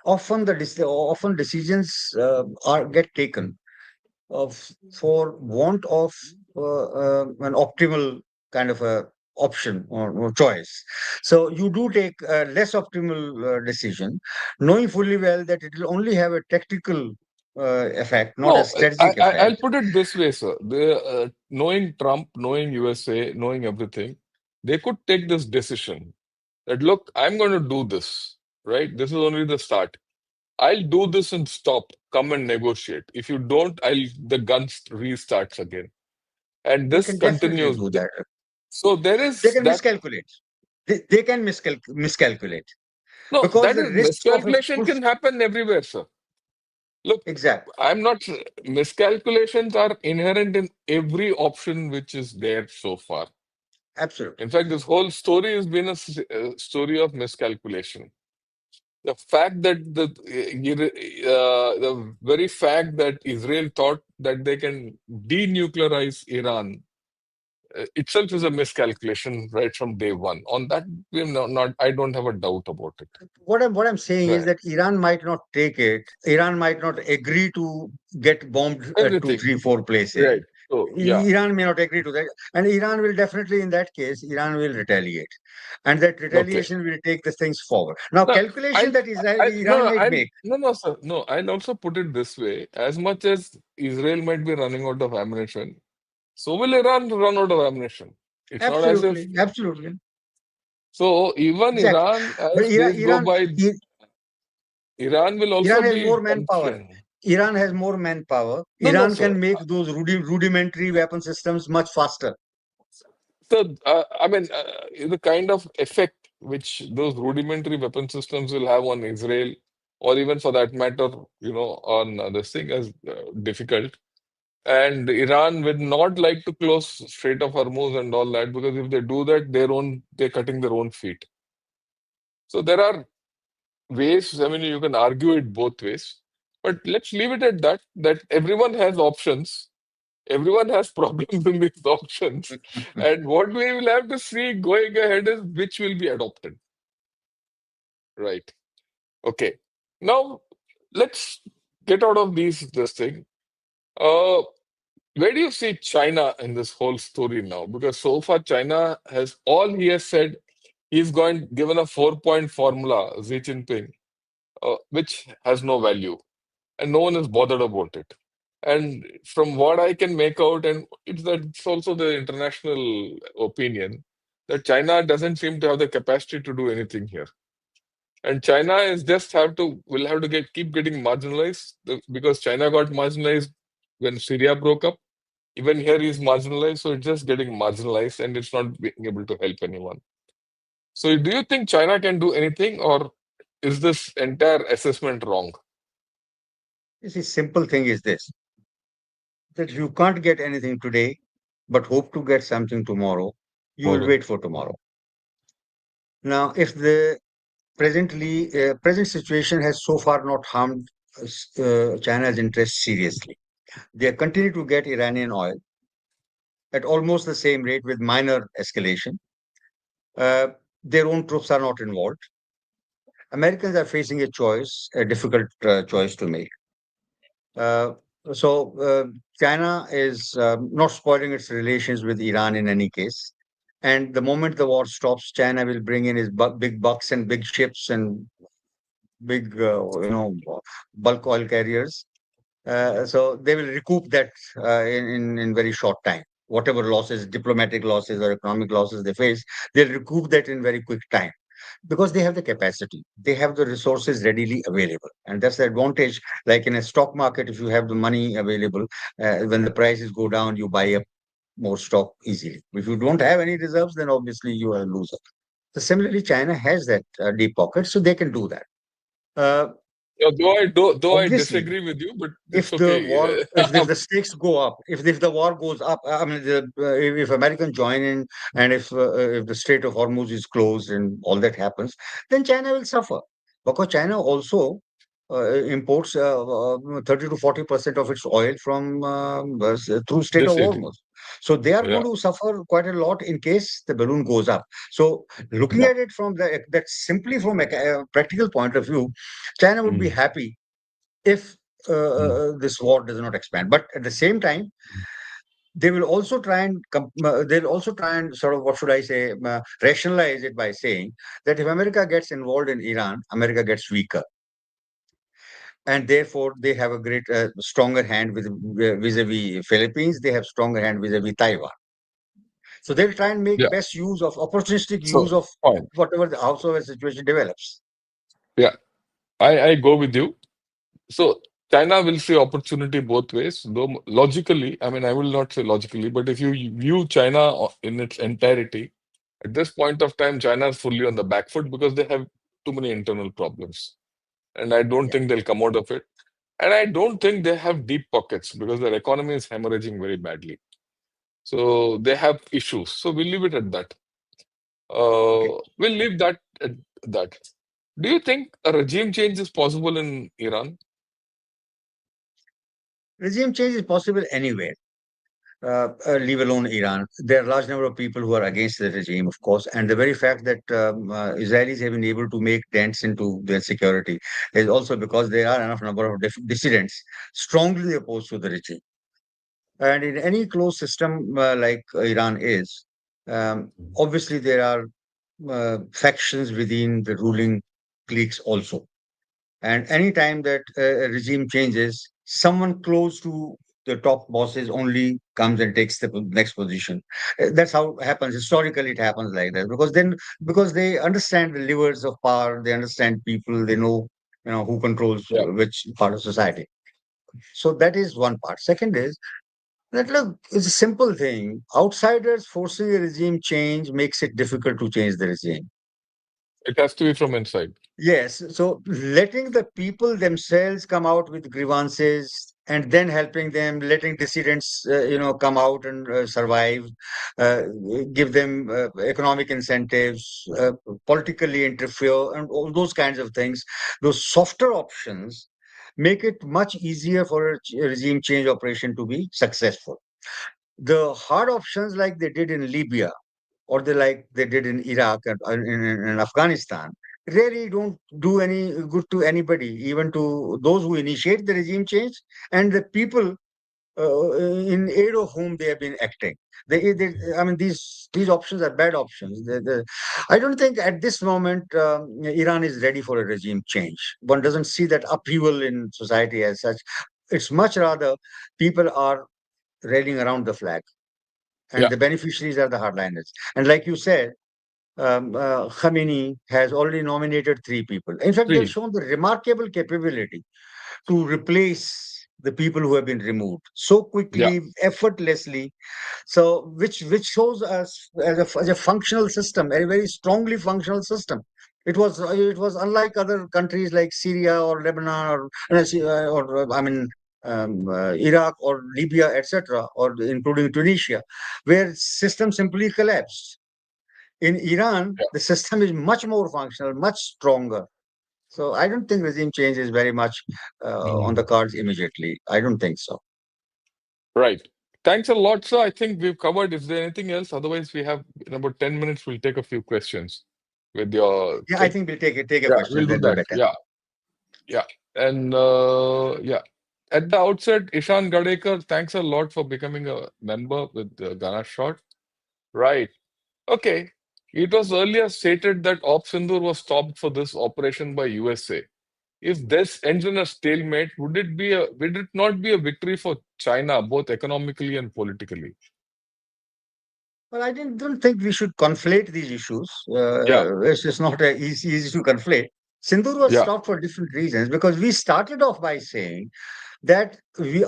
often decisions get taken of for want of an optimal kind of a option or choice. So you do take a less optimal decision, knowing fully well that it will only have a tactical effect, not a No, strategic I'll effect. put it this way, sir. Knowing Trump, knowing USA, knowing everything, they could take this decision that, look, I'm going to do this, right? This is only the start. I'll do this and stop. Come and negotiate. If you don't, the gun restarts again. And They this can definitely continues. do that. So there They is can that. miscalculate. They can miscalculate No, because that the is risk of a miscalculation push. can happen everywhere, sir. Look, Exact. I'm not. Miscalculations are inherent in every option which is there so far. Absolutely. In fact, this whole story has been a story of miscalculation. The fact that the very fact that Israel thought that they can denuclearize Iran itself is a miscalculation right from day one. On that, not I don't have a doubt about it. What I'm saying is Right. that Iran might not take it. Iran might not agree to get bombed at two, Everything. three, four places. Right. So yeah. Iran may not agree to that, and Iran will definitely, in that case, Iran will retaliate, and that Okay. retaliation will take the things forward. Now, No, calculation that no, Iran no, might make. no, sir. No, I'll also put it this way. As much as Israel might be running out of ammunition, so will Iran run out of ammunition. It's not as if Absolutely, absolutely, so. Even exactly. Iran, But as days go by, Iran will also Iran has be more manpower. bunching. Iran has more manpower. No, no, Iran sir. can make those rudimentary weapon systems much faster. So, I mean, the kind of effect which those rudimentary weapon systems will have on Israel, or even for that matter, on this thing is difficult. And Iran would not like to close Strait of Hormuz and all that because if they do that, they're cutting their own feet. So there are ways. I mean, you can argue it both ways, but let's leave it at that. That everyone has options. Everyone has problems in these options, and what we will have to see going ahead is which will be adopted. Right. Okay. Now let's get out of this thing. Uh, Where do you see China in this whole story now? Because so far, China he has said he's given a 4-point formula, Xi Jinping, which has no value, and no one is bothered about it. And from what I can make out, and it's also the international opinion that China doesn't seem to have the capacity to do anything here. And China is just will have to keep getting marginalized because China got marginalized when Syria broke up. Even here he's marginalized, so it's just getting marginalized and it's not being able to help anyone. So do you think China can do anything, or is this entire assessment wrong? You see, simple thing is this, that you can't get anything today, but hope to get something tomorrow. You will Tomorrow. wait for tomorrow. Now, if the present situation has so far not harmed China's interests seriously, they continue to get Iranian oil at almost the same rate with minor escalation. Uh, their own troops are not involved. Americans are facing a choice, a difficult choice to make. Uh, so China is not spoiling its relations with Iran in any case. And the moment the war stops, China will bring in his big bucks and big ships and big, bulk oil carriers. So they will recoup that in very short time. Whatever losses, diplomatic losses or economic losses they face, they'll recoup that in very quick time because they have the capacity, they have the resources readily available, and that's the advantage. Like in a stock market, if you have the money available, when the prices go down, you buy up more stock easily. If you don't have any reserves, then obviously you are a loser. So similarly, China has that deep pocket, so they can do that. Uh, Yeah, though I Obviously, disagree with you, but it's if the war, okay. if the stakes go up, if the war goes up, I mean, if Americans join in, and if the Strait of Hormuz is closed and all that happens, then China will suffer because China also imports 30 to 40% of its oil from through Strait of Yes, it is. Hormuz. So they are Yeah. going to suffer quite a lot in case the balloon goes up. So looking Yeah. at it from that simply from a practical point of view, China would be Mm, happy if mm, this war does not expand. But at the same time, they will also try and they'll also try and sort of, what should I say, rationalize it by saying that if America gets involved in Iran, America gets weaker, and therefore they have a great stronger hand with vis-a-vis Philippines. They have stronger hand vis-a-vis Taiwan. So they'll try and make yeah. best use of opportunistic use So of fine. whatever the howsoever situation develops. Yeah, I go with you. So China will see opportunity both ways, though logically, I mean, I will not say logically, but if you view China in its entirety, at this point of time, China is fully on the back foot because they have too many internal problems. And I don't Yeah. think they'll come out of it. And I don't think they have deep pockets because their economy is hemorrhaging very badly. So they have issues. So we'll leave it at that. Okay. We'll leave that at that. Do you think a regime change is possible in Iran? Regime change is possible anywhere, leave alone Iran. There are a large number of people who are against the regime, of course, and the very fact that Israelis have been able to make dents into their security is also because there are enough number of dissidents strongly opposed to the regime. And in any closed system like Iran is, obviously there are factions within the ruling cliques also. And anytime that a regime changes, someone close to the top bosses only comes and takes the next position. That's how it happens. Historically, it happens like that because they understand the levers of power, they understand people, they know who controls Yeah, which part of society. So that is one part. Second is that look, it's a simple thing. Outsiders forcing a regime change makes it difficult to change the regime. it has to be from inside. Yes, so letting the people themselves come out with grievances and then helping them, letting dissidents, come out and survive, uh, give them economic incentives, politically interfere, and all those kinds of things. Those softer options make it much easier for a regime change operation to be successful. The hard options, like they did in Libya, or they did in Iraq and in Afghanistan, really don't do any good to anybody, even to those who initiate the regime change and the people in aid of whom they have been acting. I mean, these options are bad options. I don't think at this moment Iran is ready for a regime change. One doesn't see that upheaval in society as such. It's much rather people are rallying around the flag, and Yeah, the beneficiaries are the hardliners. And like you said, Khamenei has already nominated three people. In fact, they've three. shown the remarkable capability to replace. the people who have been removed so Yeah. quickly, effortlessly. So, which shows us as a functional system, a very strongly functional system. It was unlike other countries like Syria or Lebanon or I mean Iraq or Libya, etc., or including Tunisia, where system simply collapsed. In Iran, Yeah. the system is much more functional, much stronger. So I don't think regime change is very much on the Mm. cards immediately. I don't think so. Right. Thanks a lot, sir. I think we've covered. Is there anything else? Otherwise, we have in about 10 minutes, we'll take a few questions with your Yeah, I thing. think we'll take a Yeah, question. we'll do That'll be that. better. Yeah. Yeah. And yeah. At the outset, Ishan Gadekar, thanks a lot for becoming a member with Ghana Shot. Right. Okay. It was earlier stated that Op Sindoor was stopped for this operation by USA. If this ends in a stalemate, would it not be a victory for China, both economically and politically? Well, don't think we should conflate these issues. Yeah, It's just not easy to conflate. Sindoor was yeah, stopped for different reasons because we started off by saying that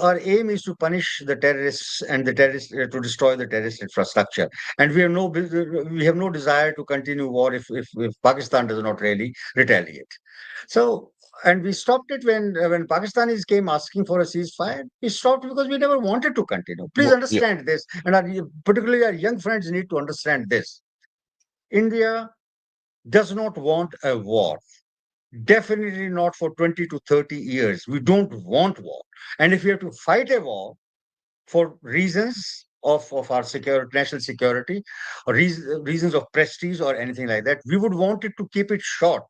our aim is to punish the terrorists and the terrorists to destroy the terrorist infrastructure, and we have no desire to continue war if Pakistan does not really retaliate. So, and we stopped it when Pakistanis came asking for a ceasefire. We stopped because we never wanted to continue. Please yeah, understand this, and particularly our young friends need to understand this. India does not want a war. Definitely not for 20 to 30 years. We don't want war. And if we have to fight a war for reasons of our national security, or reasons of prestige or anything like that, we would want it to keep it short.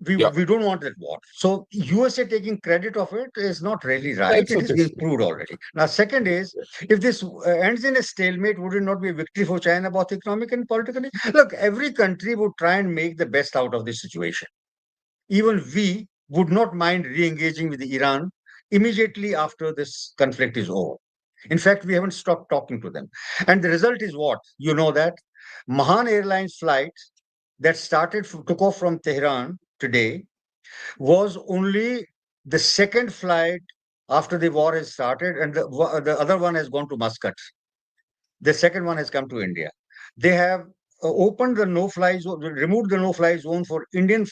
We, yeah. we don't want that war. So USA taking credit of it is not really right. It's It has okay. been proved already. Now, second is, if this ends in a stalemate, would it not be a victory for China, both economic and politically? Look, every country would try and make the best out of this situation. Even we would not mind re-engaging with Iran immediately after this conflict is over. In fact, we haven't stopped talking to them. And the result is what? You know that Mahan Airlines flight that took off from Tehran today was only the second flight after the war has started, and the other one has gone to Muscat. The second one has come to India. They have opened the no-fly zone, removed the no-fly zone for Indian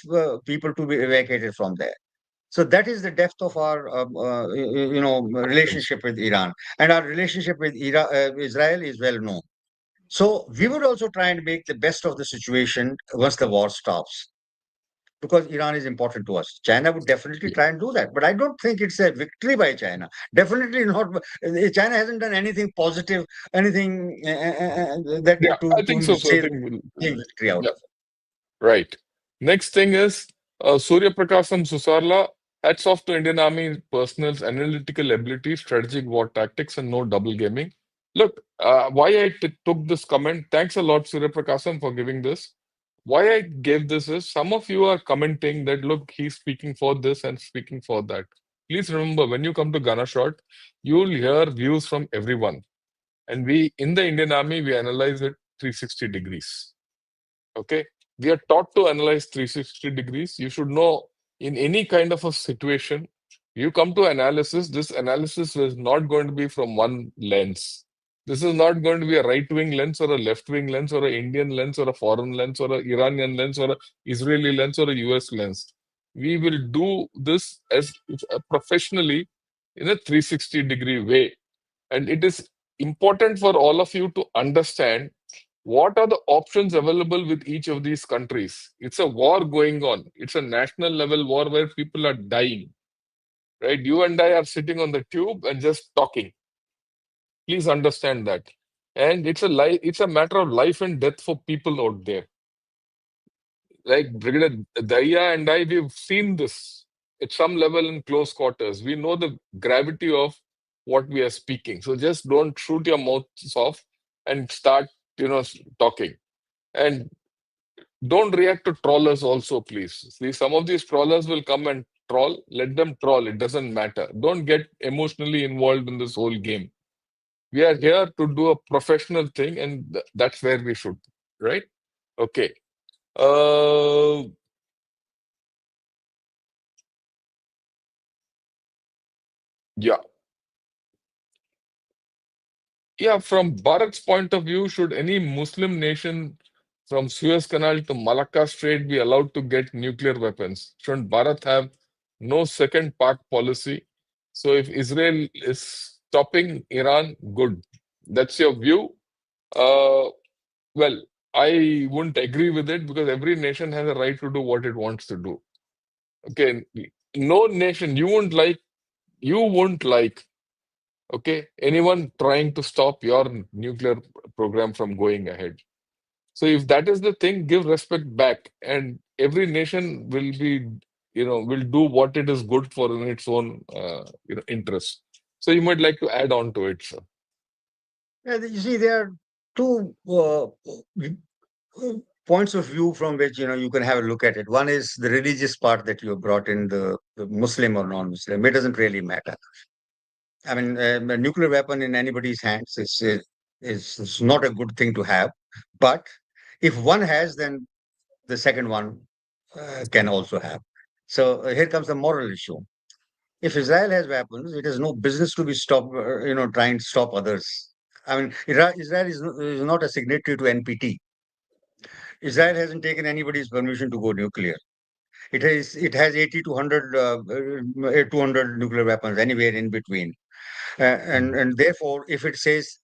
people to be evacuated from there. So that is the depth of our, Options. relationship with Iran, and our relationship with Israel is well known. So we would also try and make the best of the situation once the war stops, because Iran is important to us. China would definitely Yeah, try and do that, but I don't think it's a victory by China. Definitely not. China hasn't done anything positive, anything that yeah, I think to so. So I say think that came victory out yeah, of right. Next thing is Surya Prakasam Susarla. Hats off to Indian Army personnel's analytical ability, strategic war tactics, and no double gaming. Look, why took this comment. Thanks a lot, Surya Prakasam, for giving this. Why I gave this is some of you are commenting that look, he's speaking for this and speaking for that. Please remember, when you come to Ghana Shot, you'll hear views from everyone. And we, in the Indian Army, we analyze it 360 degrees. Okay. We are taught to analyze 360 degrees. You should know in any kind of a situation, you come to analysis, this analysis is not going to be from one lens. This is not going to be a right wing lens or a left wing lens or an Indian lens or a foreign lens or an Iranian lens or a Israeli lens or a US lens. We will do this as professionally in a 360-degree way. And it is important for all of you to understand what are the options available with each of these countries. It's a war going on. It's a national level war where people are dying, right? You and I are sitting on the tube and just talking. Please understand that. And it's a matter of life and death for people out there. Like Brigadier Dahiya and I, we've seen this at some level in close quarters. We know the gravity of what we are speaking. So just don't shoot your mouths off and start, talking. And don't react to trollers also, please. See, some of these trollers will come and troll. Let them troll. It doesn't matter. Don't get emotionally involved in this whole game. We are here to do a professional thing, and that's where we should, right? Okay. Uh, Yeah. Yeah, from Bharat's point of view, should any Muslim nation from Suez Canal to Malacca Strait be allowed to get nuclear weapons? Shouldn't Bharat have no second part policy? So if Israel is stopping Iran, good. That's your view. Uh, well, I wouldn't agree with it because every nation has a right to do what it wants to do. Okay, no nation, you won't like, okay, anyone trying to stop your nuclear program from going ahead. So if that is the thing, give respect back, and every nation will do what it is good for in its own, interest. So you might like to add on to it, sir. Yeah, you see, there are two points of view from which you can have a look at it. One is the religious part that you brought in, the Muslim or non-Muslim. It doesn't really matter. I mean, a nuclear weapon in anybody's hands is not a good thing to have. But if one has, then the second one can also have. So here comes the moral issue. If Israel has weapons, it has no business to be trying to stop others. I mean, Israel is not a signatory to NPT. Israel hasn't taken anybody's permission to go nuclear. It has 80 to 100, 200 nuclear weapons anywhere in between. And therefore, if it says,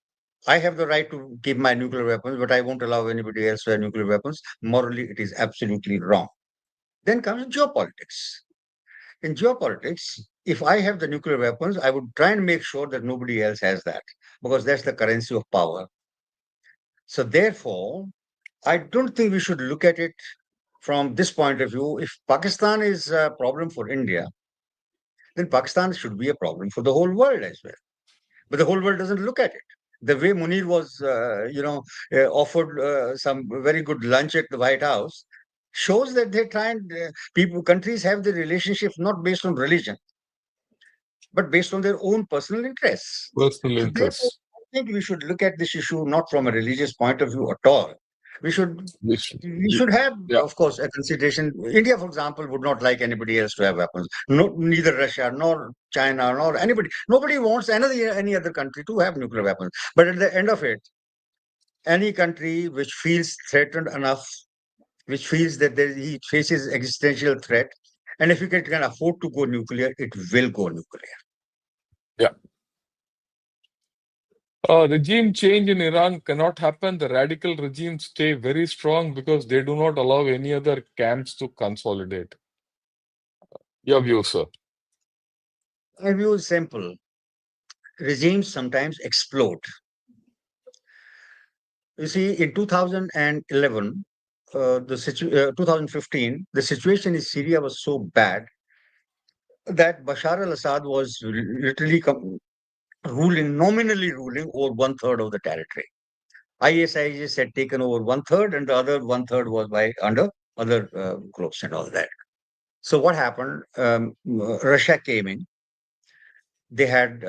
I have the right to keep my nuclear weapons, but I won't allow anybody else to have nuclear weapons, morally, it is absolutely wrong. Then comes geopolitics. In geopolitics, if I have the nuclear weapons, I would try and make sure that nobody else has that, because that's the currency of power. So, therefore, I don't think we should look at it from this point of view. If Pakistan is a problem for India, then Pakistan should be a problem for the whole world as well. But the whole world doesn't look at it. The way Munir was, offered some very good lunch at the White House shows that they try and countries have their relationships not based on religion, but based on their own personal interests. Personal So therefore, interests. I think we should look at this issue not from a religious point of view at all. We should We should, we y- should have, yeah, of course, a consideration. India, for example, would not like anybody else to have weapons. No, neither Russia nor China nor anybody. Nobody wants any other country to have nuclear weapons. But at the end of it, any country which feels threatened enough, which feels that it faces existential threat, and if it can afford to go nuclear, it will go nuclear. yeah. Regime change in Iran cannot happen. The radical regimes stay very strong because they do not allow any other camps to consolidate. Your view, sir. My view is simple. Regimes sometimes explode. You see, in 2011, 2015, the situation in Syria was so bad that Bashar al-Assad was literally nominally ruling over one third of the territory. ISIS had taken over one third, and the other one third was by under other groups and all that. So what happened? Russia came in. They had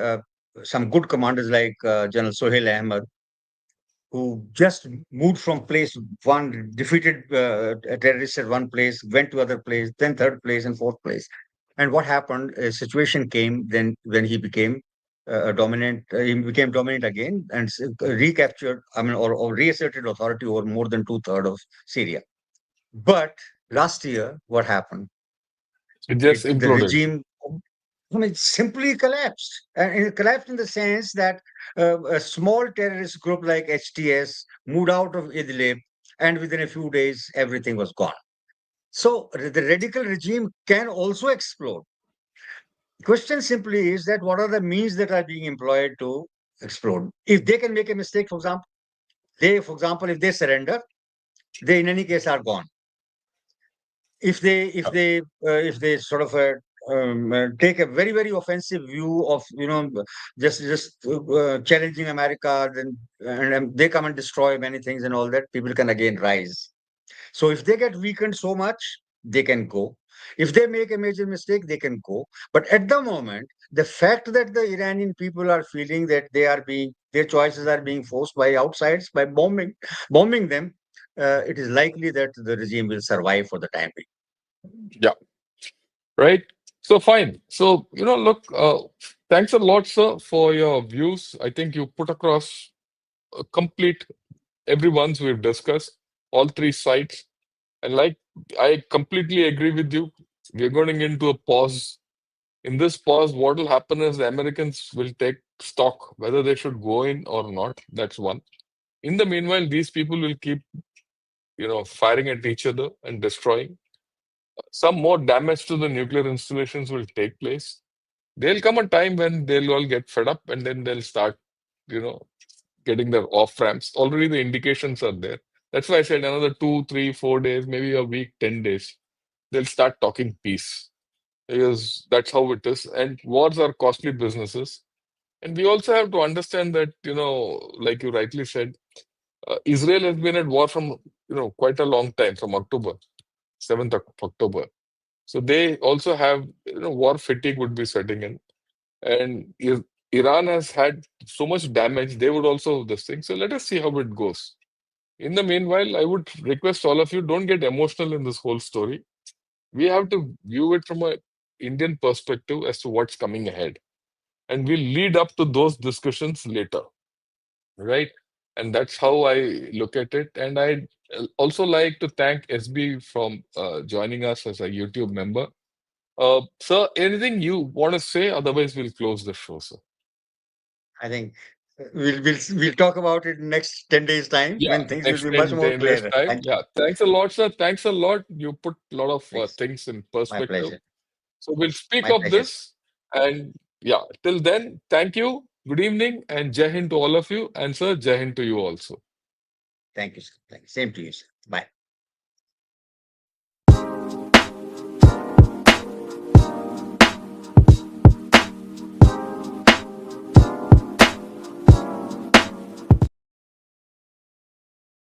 some good commanders like General Sohail Ahmed, who just moved from place one, defeated terrorists at one place, went to other place, then third place and fourth place. And what happened? A situation came then when he became dominant. He became dominant again and recaptured, I mean, or reasserted authority over more than two-thirds of Syria. But last year, what happened? It just The imploded. regime, I mean, simply collapsed. And it collapsed in the sense that a small terrorist group like HTS moved out of Idlib, and within a few days, everything was gone. So the radical regime can also explode. Question simply is that what are the means that are being employed to explode? If they can make a mistake, for example, if they surrender, they in any case are gone. If they sort of take a very very offensive view of just challenging America, then and they come and destroy many things and all that, people can again rise. So if they get weakened so much, they can go. If they make a major mistake, they can go. But at the moment, the fact that the Iranian people are feeling that their choices are being forced by outsides by bombing them, it is likely that the regime will survive for the time being. Yeah. Right. So fine. So look, thanks a lot, sir, for your views. I think you put across a complete everyone's we've discussed, all three sides. And like I completely agree with you. We're going into a pause. In this pause, what will happen is the Americans will take stock whether they should go in or not. That's one. In the meanwhile, these people will keep, firing at each other and destroying. Some more damage to the nuclear installations will take place. There'll come a time when they'll all get fed up and then they'll start, you know, getting their off ramps. Already the indications are there. That's why I said another 2, 3, 4 days, maybe a week, 10 days, they'll start talking peace because that's how it is. And wars are costly businesses. And we also have to understand that, like you rightly said, Israel has been at war from, quite a long time, from October, 7th of October. So they also have, war fatigue would be setting in. And Iran has had so much damage, they would also this thing. So let us see how it goes. In the meanwhile, I would request all of you don't get emotional in this whole story. We have to view it from a Indian perspective as to what's coming ahead, and we'll lead up to those discussions later, right? And that's how I look at it. And I also like to thank SB from joining us as a YouTube member. Sir, anything you want to say? Otherwise, we'll close the show, sir. I think we'll talk about it next 10 days time Yeah, when things will next be much 10, more 10 days clearer. time. Thank you. Yeah, thanks a lot, sir. Thanks a lot. You put a lot of Thanks. things in My perspective. pleasure. So we'll speak My of pleasure. this. And yeah, till then, thank you. Good evening and Jai Hind to all of you. And sir, Jai Hind to you also. Thank you, sir. Thank you. Same to you, sir. Bye.